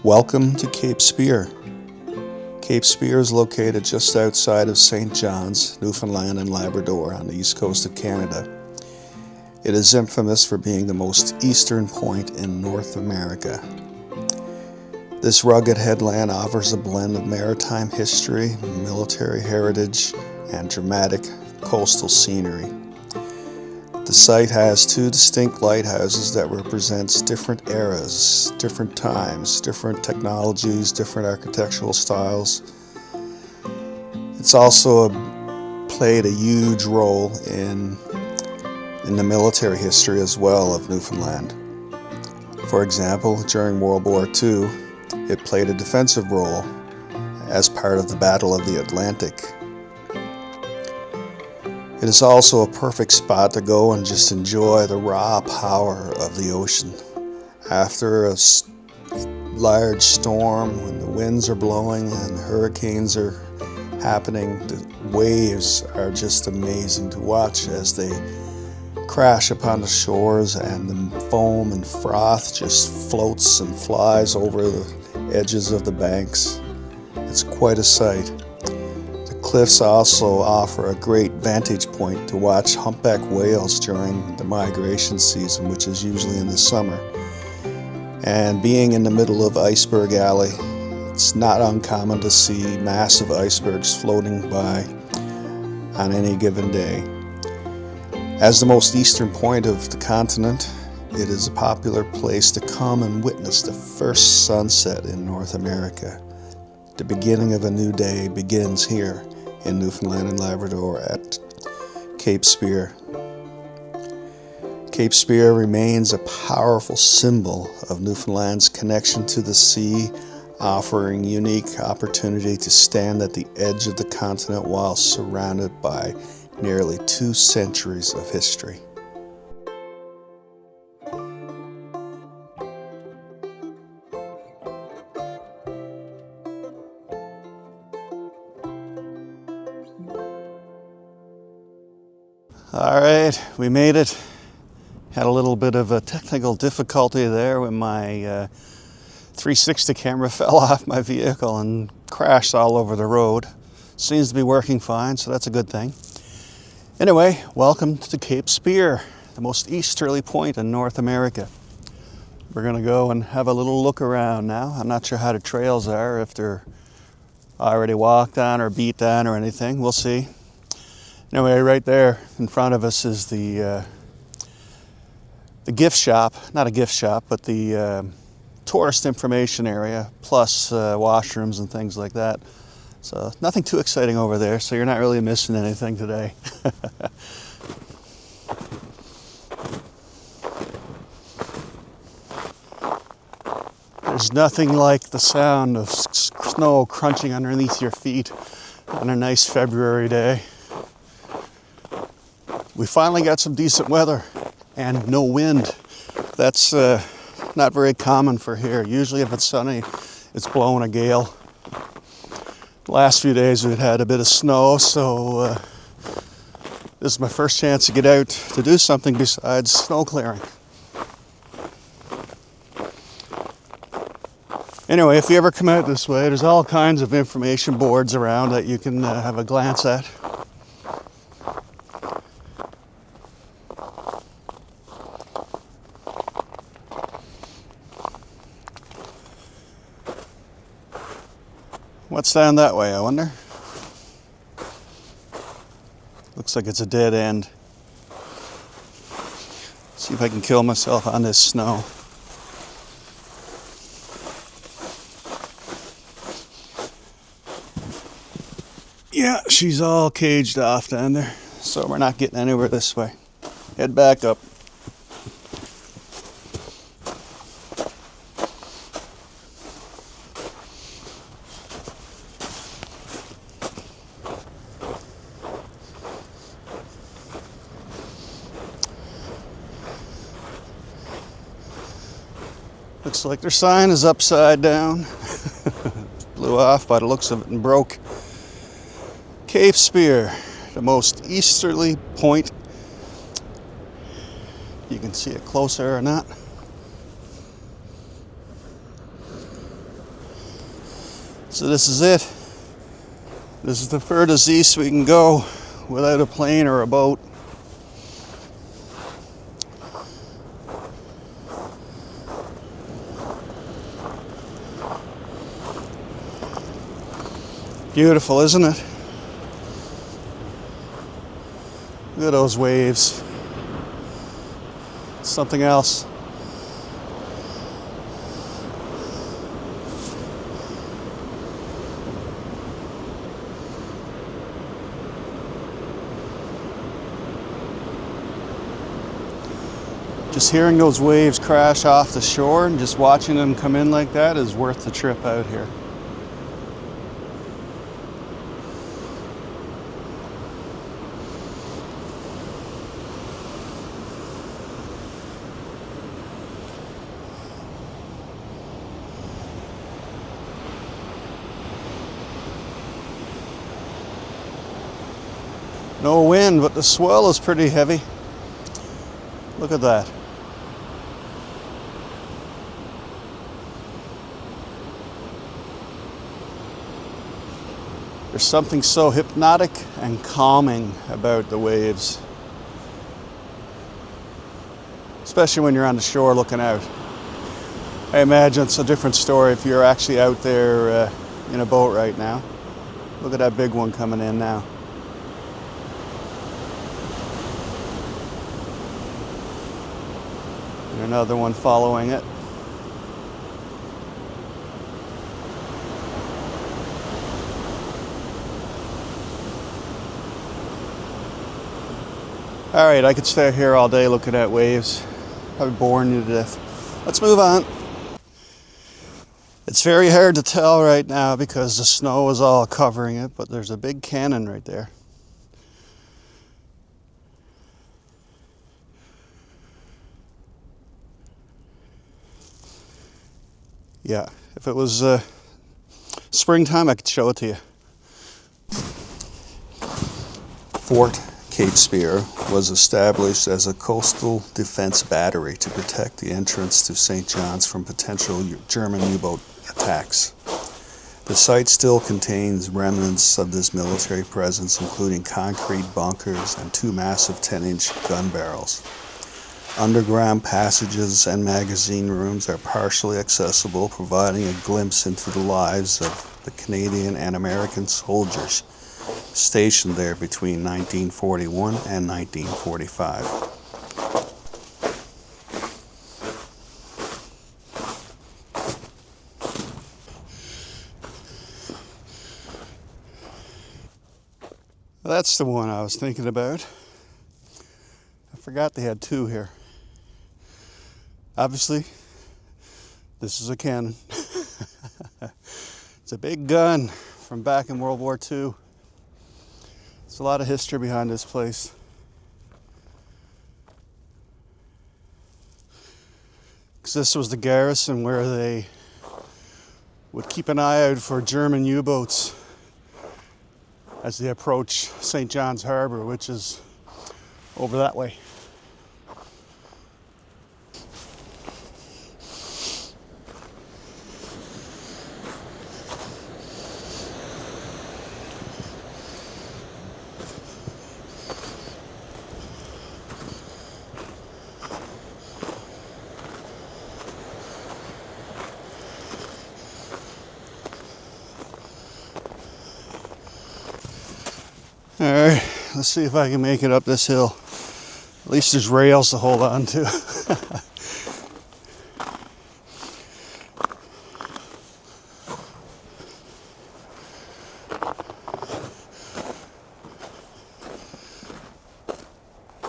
Welcome to Cape Spear. Cape Spear is located just outside of St. John's, Newfoundland and Labrador on the east coast of Canada. It is infamous for being the most eastern point in North America. This rugged headland offers a blend of maritime history, military heritage, and dramatic coastal scenery. The site has two distinct lighthouses that represents different eras, different times, different technologies, different architectural styles. It's also played a huge role in the military history as well of Newfoundland. For example, during World War II, it played a defensive role as part of the Battle of the Atlantic. It is also a perfect spot to go and just enjoy the raw power of the ocean. After a large storm, when the winds are blowing and hurricanes are happening, the waves are just amazing to watch as they crash upon the shores, and the foam and froth just floats and flies over the edges of the banks. It's quite a sight. The cliffs also offer a great vantage point to watch humpback whales during the migration season, which is usually in the summer. And being in the middle of Iceberg Alley, it's not uncommon to see massive icebergs floating by on any given day. As the most eastern point of the continent, it is a popular place to come and witness the first sunset in North America. The beginning of a new day begins here in Newfoundland and Labrador at Cape Spear. Cape Spear remains a powerful symbol of Newfoundland's connection to the sea, offering unique opportunity to stand at the edge of the continent while surrounded by nearly 2 centuries of history. Alright, we made it. Had a little bit of a technical difficulty there when my 360 camera fell off my vehicle and crashed all over the road. Seems to be working fine, so that's a good thing. Anyway, welcome to Cape Spear, the most easterly point in North America. We're going to go and have a little look around now. I'm not sure how the trails are, if they're already walked on or beat down or anything. We'll see. Anyway, right there in front of us is the gift shop, not a gift shop, but the tourist information area, plus washrooms and things like that. So nothing too exciting over there, so you're not really missing anything today. There's nothing like the sound of snow crunching underneath your feet on a nice February day. We finally got some decent weather and no wind. That's not very common for here. Usually if it's sunny, it's blowing a gale. The last few days we've had a bit of snow, so this is my first chance to get out to do something besides snow clearing. Anyway, if you ever come out this way, there's all kinds of information boards around that you can have a glance at. What's down that way, I wonder? Looks like it's a dead end. See if I can kill myself on this snow. Yeah, she's all caged off down there, so we're not getting anywhere this way. Head back up. Looks like their sign is upside down. Blew off by the looks of it and broke. Cape Spear, the most easterly point. You can see it closer or not. So this is it. This is the furthest east we can go without a plane or a boat. Beautiful, isn't it? Look at those waves. Something else. Just hearing those waves crash off the shore and just watching them come in like that is worth the trip out here. No wind, but the swell is pretty heavy. Look at that. There's something so hypnotic and calming about the waves, especially when you're on the shore looking out. I imagine it's a different story if you're actually out there in a boat right now. Look at that big one coming in now. And another one following it. All right, I could stay here all day looking at waves. Probably boring you to death. Let's move on. It's very hard to tell right now because the snow is all covering it, but there's a big cannon right there. Yeah, if it was springtime, I could show it to you. Fort Cape Spear was established as a coastal defense battery to protect the entrance to St. John's from potential German U-boat attacks. The site still contains remnants of this military presence, including concrete bunkers and 2 massive 10-inch gun barrels. Underground passages and magazine rooms are partially accessible, providing a glimpse into the lives of the Canadian and American soldiers stationed there between 1941 and 1945. That's the one I was thinking about. I forgot they had 2 here. Obviously, this is a cannon. It's a big gun from back in World War II. There's a lot of history behind this place. Because this was the garrison where they would keep an eye out for German U-boats as they approach St. John's Harbour, which is over that way. All right, let's see if I can make it up this hill. At least there's rails to hold on to.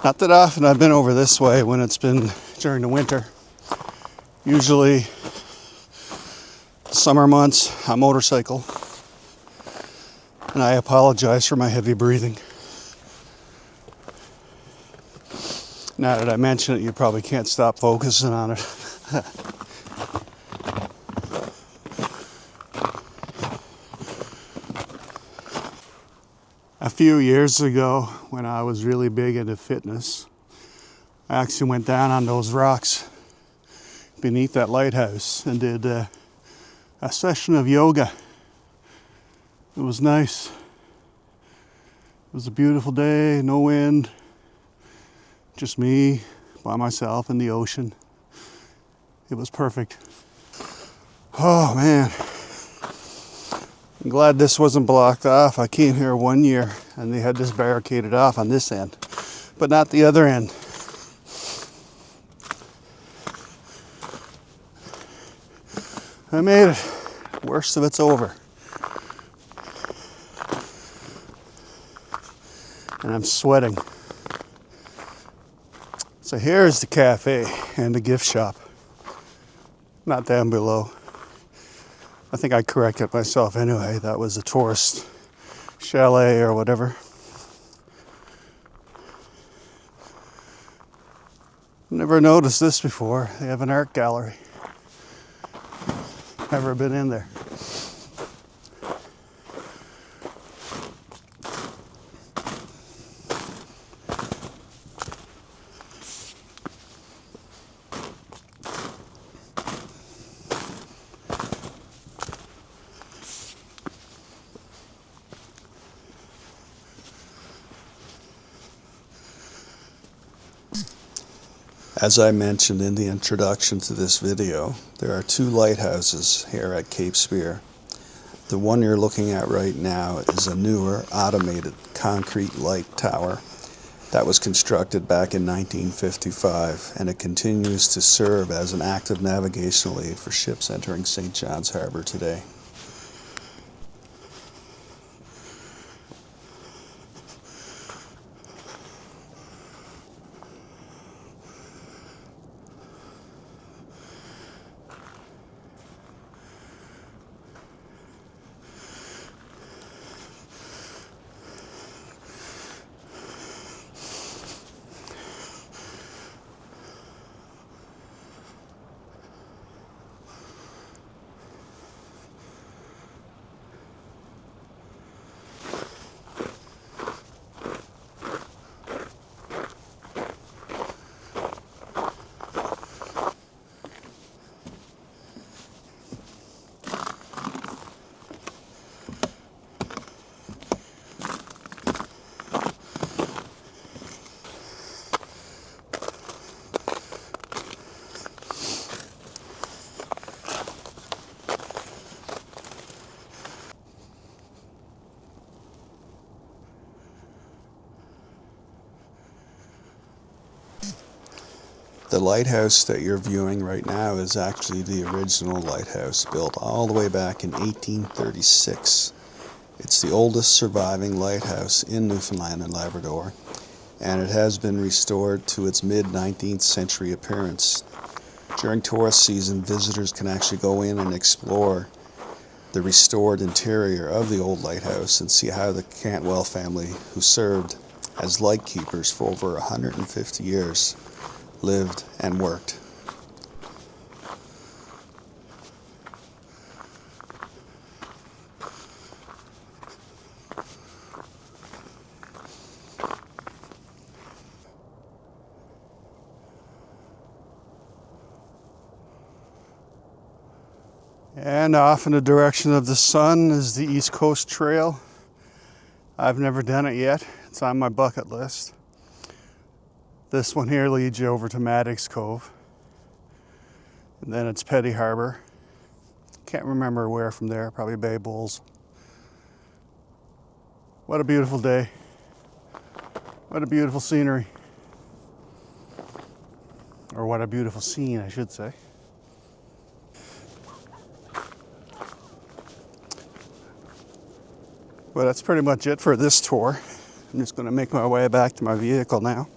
Not that often I've been over this way when it's been during the winter. Usually summer months, I motorcycle. And I apologize for my heavy breathing. Now that I mention it, you probably can't stop focusing on it. A few years ago, when I was really big into fitness, I actually went down on those rocks beneath that lighthouse and did a session of yoga. It was nice. It was a beautiful day, no wind, just me by myself in the ocean. It was perfect. Oh man, I'm glad this wasn't blocked off. I came here 1 year and they had this barricaded off on this end, but not the other end. I made it. Worst of it's over. And I'm sweating. So here's the cafe and the gift shop. Not down below. I think I corrected myself anyway. That was a tourist chalet or whatever. Never noticed this before. They have an art gallery. Never been in there. As I mentioned in the introduction to this video, there are 2 lighthouses here at Cape Spear. The one you're looking at right now is a newer automated concrete light tower that was constructed back in 1955, and it continues to serve as an active navigational aid for ships entering St. John's Harbour today. The lighthouse that you're viewing right now is actually the original lighthouse, built all the way back in 1836. It's the oldest surviving lighthouse in Newfoundland and Labrador, and it has been restored to its mid-19th century appearance. During tourist season, visitors can actually go in and explore the restored interior of the old lighthouse and see how the Cantwell family, who served as lightkeepers for over 150 years, lived and worked. And off in the direction of the sun is the East Coast Trail. I've never done it yet. It's on my bucket list. This one here leads you over to Maddox Cove. And then it's Petty Harbour. Can't remember where from there, probably Bay Bulls. What a beautiful day. What a beautiful scenery. Or what a beautiful scene, I should say. Well, that's pretty much it for this tour. I'm just going to make my way back to my vehicle now.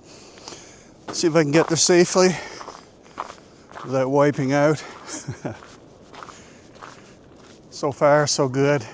See if I can get there safely without wiping out. So far, so good.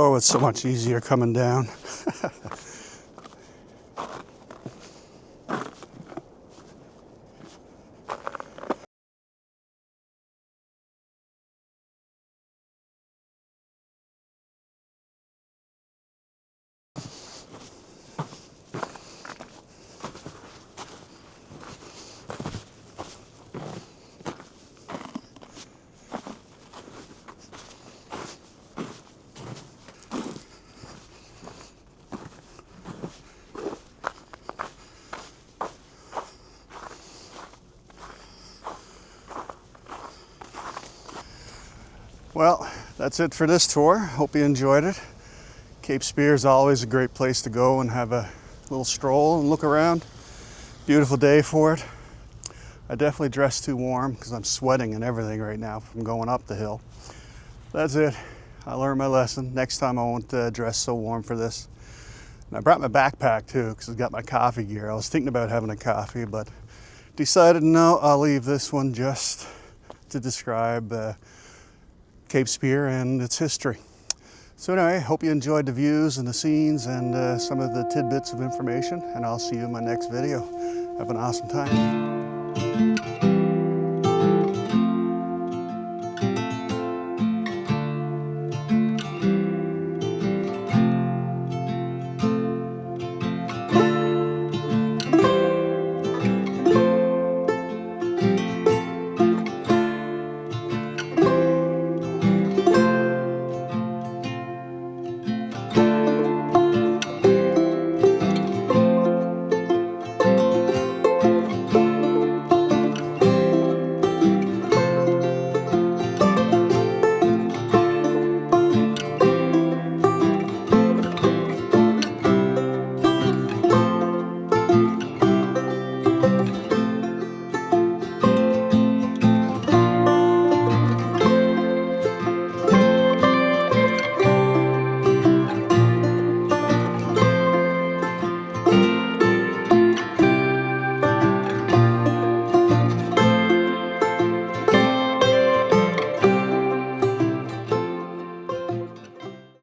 Oh, it's so much easier coming down. Well, that's it for this tour. Hope you enjoyed it. Cape Spear is always a great place to go and have a little stroll and look around. Beautiful day for it. I definitely dressed too warm because I'm sweating and everything right now from going up the hill. That's it. I learned my lesson. Next time I won't dress so warm for this. And I brought my backpack too because it's got my coffee gear. I was thinking about having a coffee, but decided no, I'll leave this one just to describe Cape Spear and its history. So anyway, hope you enjoyed the views and the scenes and some of the tidbits of information, and I'll see you in my next video. Have an awesome time.